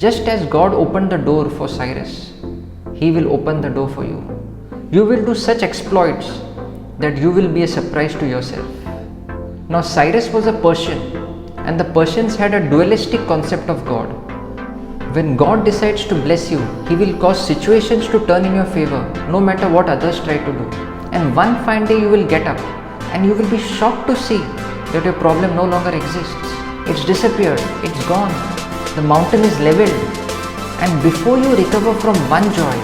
Just as God opened the door for Cyrus, He will open the door for you. You will do such exploits that you will be a surprise to yourself. Now, Cyrus was a Persian, and the Persians had a dualistic concept of God. When God decides to bless you, He will cause situations to turn in your favor, no matter what others try to do. And one fine day you will get up, and you will be shocked to see that your problem no longer exists. It's disappeared, it's gone. The mountain is leveled, and before you recover from one joy,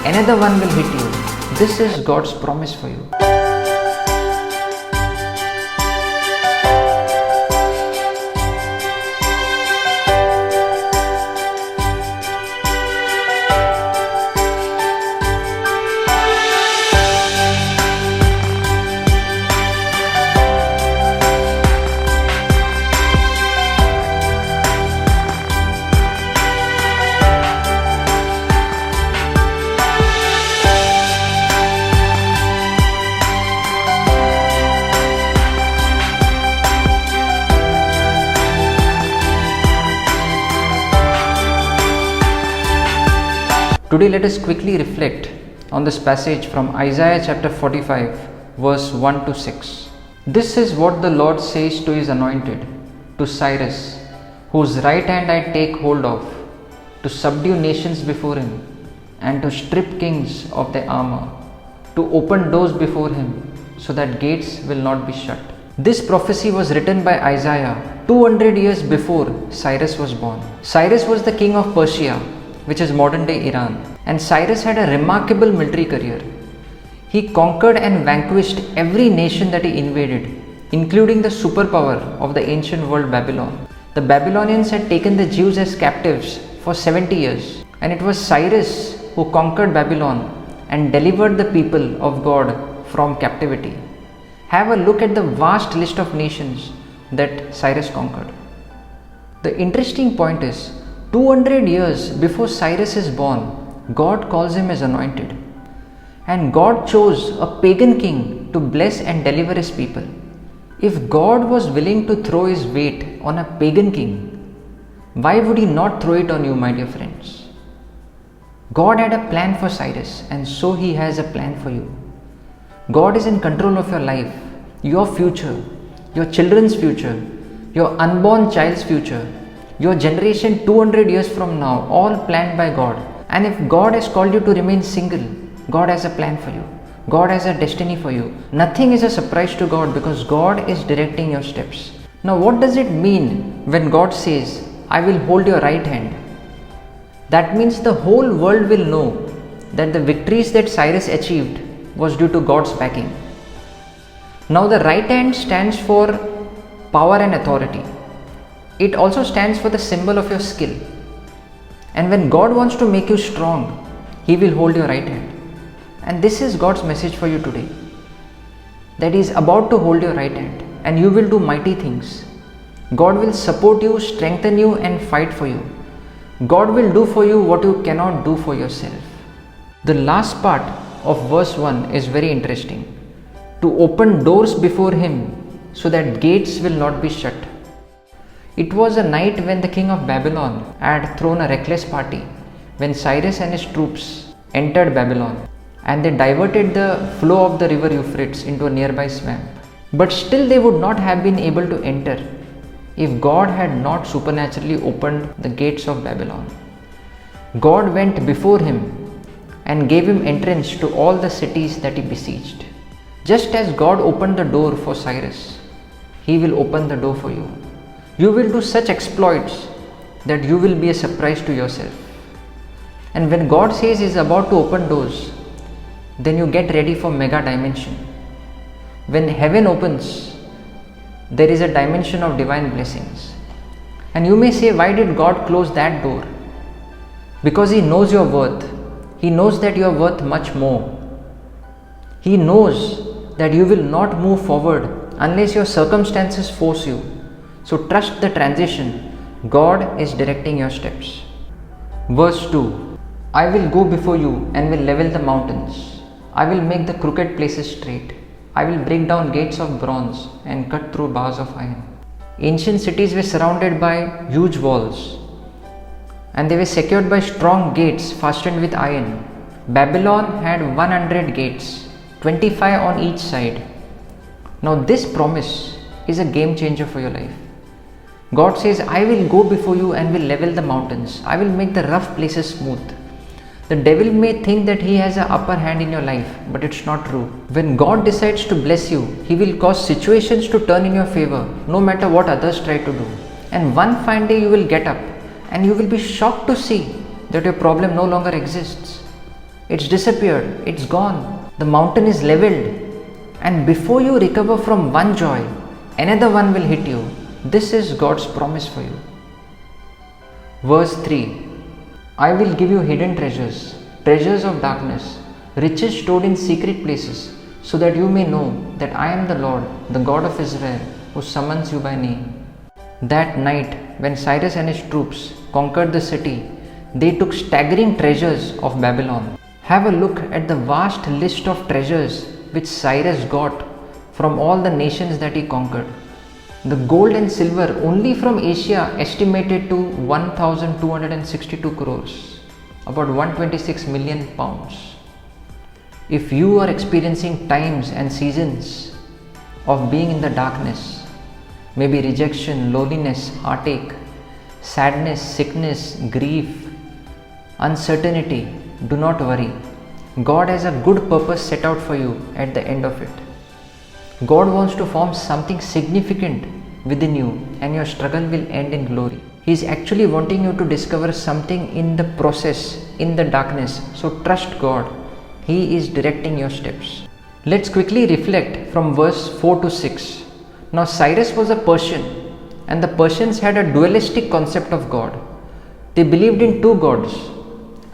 another one will hit you. This is God's promise for you. Today let us quickly reflect on this passage from Isaiah chapter 45 verse 1 to 6. This is what the Lord says to His anointed, to Cyrus, whose right hand I take hold of, to subdue nations before him, and to strip kings of their armor, to open doors before him, so that gates will not be shut. This prophecy was written by Isaiah 200 years before Cyrus was born. Cyrus was the king of Persia, which is modern day Iran, and Cyrus had a remarkable military career. He conquered and vanquished every nation that he invaded, including the superpower of the ancient world Babylon. The Babylonians had taken the Jews as captives for 70 years, and it was Cyrus who conquered Babylon and delivered the people of God from captivity. Have a look at the vast list of nations that Cyrus conquered. The interesting point is, 200 years before Cyrus is born, God calls him as anointed. And God chose a pagan king to bless and deliver His people. If God was willing to throw His weight on a pagan king, why would He not throw it on you, my dear friends? God had a plan for Cyrus, and so He has a plan for you. God is in control of your life, your future, your children's future, your unborn child's future, your generation 200 years from now, all planned by God. And if God has called you to remain single, God has a plan for you. God has a destiny for you. Nothing is a surprise to God because God is directing your steps. Now, what does it mean when God says, I will hold your right hand? That means the whole world will know that the victories that Cyrus achieved was due to God's backing. Now, the right hand stands for power and authority. It also stands for the symbol of your skill. And when God wants to make you strong, He will hold your right hand. And this is God's message for you today, that He is about to hold your right hand and you will do mighty things. God will support you, strengthen you, and fight for you. God will do for you what you cannot do for yourself. The last part of verse 1 is very interesting. To open doors before Him so that gates will not be shut. It was a night when the king of Babylon had thrown a reckless party when Cyrus and his troops entered Babylon, and they diverted the flow of the river Euphrates into a nearby swamp. But still they would not have been able to enter if God had not supernaturally opened the gates of Babylon. God went before him and gave him entrance to all the cities that he besieged. Just as God opened the door for Cyrus, He will open the door for you. You will do such exploits that you will be a surprise to yourself. And when God says He is about to open doors, then you get ready for mega dimension. When heaven opens, there is a dimension of divine blessings. And you may say, why did God close that door? Because He knows your worth. He knows that you are worth much more. He knows that you will not move forward unless your circumstances force you. So trust the transition. God is directing your steps. Verse 2. I will go before you and will level the mountains. I will make the crooked places straight. I will break down gates of bronze and cut through bars of iron. Ancient cities were surrounded by huge walls, and they were secured by strong gates fastened with iron. Babylon had 100 gates, 25 on each side. Now this promise is a game changer for your life. God says, I will go before you and will level the mountains. I will make the rough places smooth. The devil may think that he has an upper hand in your life, but it's not true. When God decides to bless you, He will cause situations to turn in your favor, no matter what others try to do. And one fine day you will get up and you will be shocked to see that your problem no longer exists. It's disappeared, it's gone. The mountain is leveled, and before you recover from one joy, another one will hit you. This is God's promise for you. Verse 3. I will give you hidden treasures, treasures of darkness, riches stored in secret places, so that you may know that I am the Lord, the God of Israel, who summons you by name. That night, when Cyrus and his troops conquered the city, they took staggering treasures of Babylon. Have a look at the vast list of treasures which Cyrus got from all the nations that he conquered. The gold and silver only from Asia estimated to 1,262 crores, about 126 million pounds. If you are experiencing times and seasons of being in the darkness, maybe rejection, loneliness, heartache, sadness, sickness, grief, uncertainty, do not worry. God has a good purpose set out for you at the end of it. God wants to form something significant within you, and your struggle will end in glory. He is actually wanting you to discover something in the process, in the darkness. So trust God. He is directing your steps. Let's quickly reflect from verse 4 to 6. Now Cyrus was a Persian, and the Persians had a dualistic concept of God. They believed in two gods,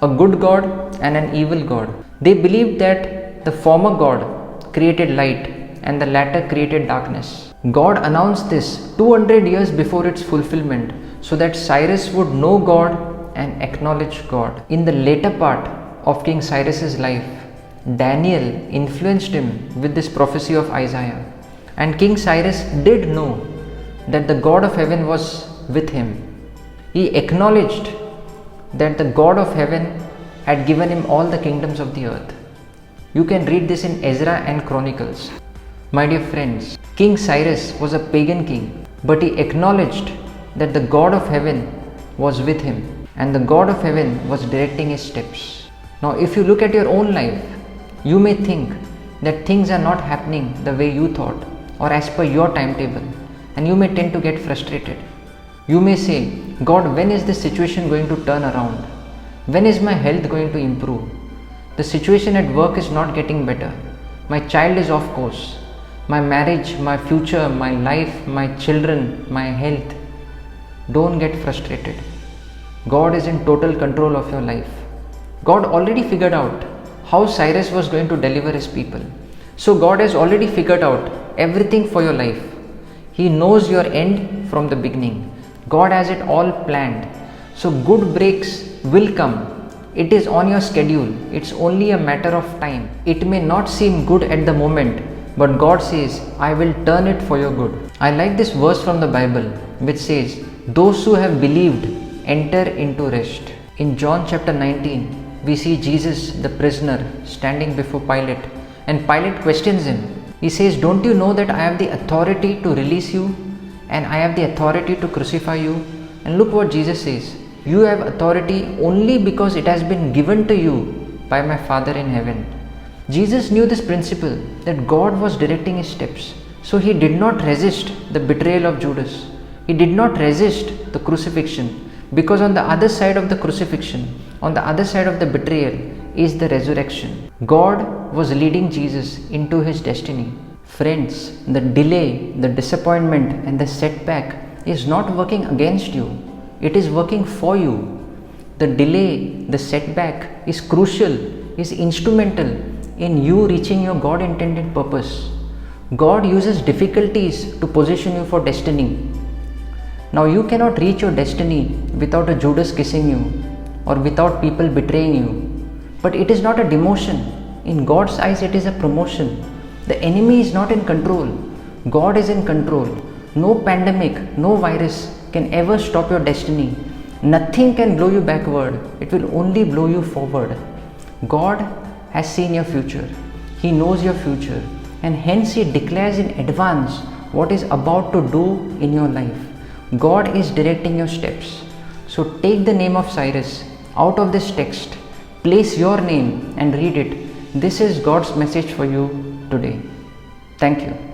a good God and an evil God. They believed that the former God created light and the latter created darkness. God announced this 200 years before its fulfillment so that Cyrus would know God and acknowledge God. In the later part of King Cyrus's life, Daniel influenced him with this prophecy of Isaiah, and King Cyrus did know that the God of heaven was with him. He acknowledged that the God of heaven had given him all the kingdoms of the earth. You can read this in Ezra and Chronicles. My dear friends, King Cyrus was a pagan king, but he acknowledged that the God of heaven was with him, and the God of heaven was directing his steps. Now, if you look at your own life, you may think that things are not happening the way you thought or as per your timetable, and you may tend to get frustrated. You may say, God, when is this situation going to turn around? When is my health going to improve? The situation at work is not getting better. My child is off course. My marriage, my future, my life, my children, my health. Don't get frustrated. God is in total control of your life. God already figured out how Cyrus was going to deliver his people. So God has already figured out everything for your life. He knows your end from the beginning. God has it all planned. So good breaks will come. It is on your schedule. It's only a matter of time. It may not seem good at the moment, but God says, I will turn it for your good. I like this verse from the Bible which says, those who have believed enter into rest. In John chapter 19, we see Jesus, the prisoner, standing before Pilate, and Pilate questions him. He says, don't you know that I have the authority to release you and I have the authority to crucify you? And look what Jesus says. You have authority only because it has been given to you by my Father in heaven. Jesus knew this principle that God was directing his steps. So he did not resist the betrayal of Judas. He did not resist the crucifixion, because on the other side of the crucifixion, on the other side of the betrayal is the resurrection. God was leading Jesus into his destiny. Friends, the delay, the disappointment and the setback is not working against you. It is working for you. The delay, the setback is crucial, is instrumental in you reaching your God intended purpose. God uses difficulties to position you for destiny. Now you cannot reach your destiny without a Judas kissing you or without people betraying you. But it is not a demotion. In God's eyes it is a promotion. The enemy is not in control. God is in control. No pandemic, no virus can ever stop your destiny. Nothing can blow you backward, it will only blow you forward. God has seen your future, He knows your future, and hence He declares in advance what is about to do in your life. God is directing your steps. So take the name of Cyrus out of this text, place your name and read it. This is God's message for you today. Thank you.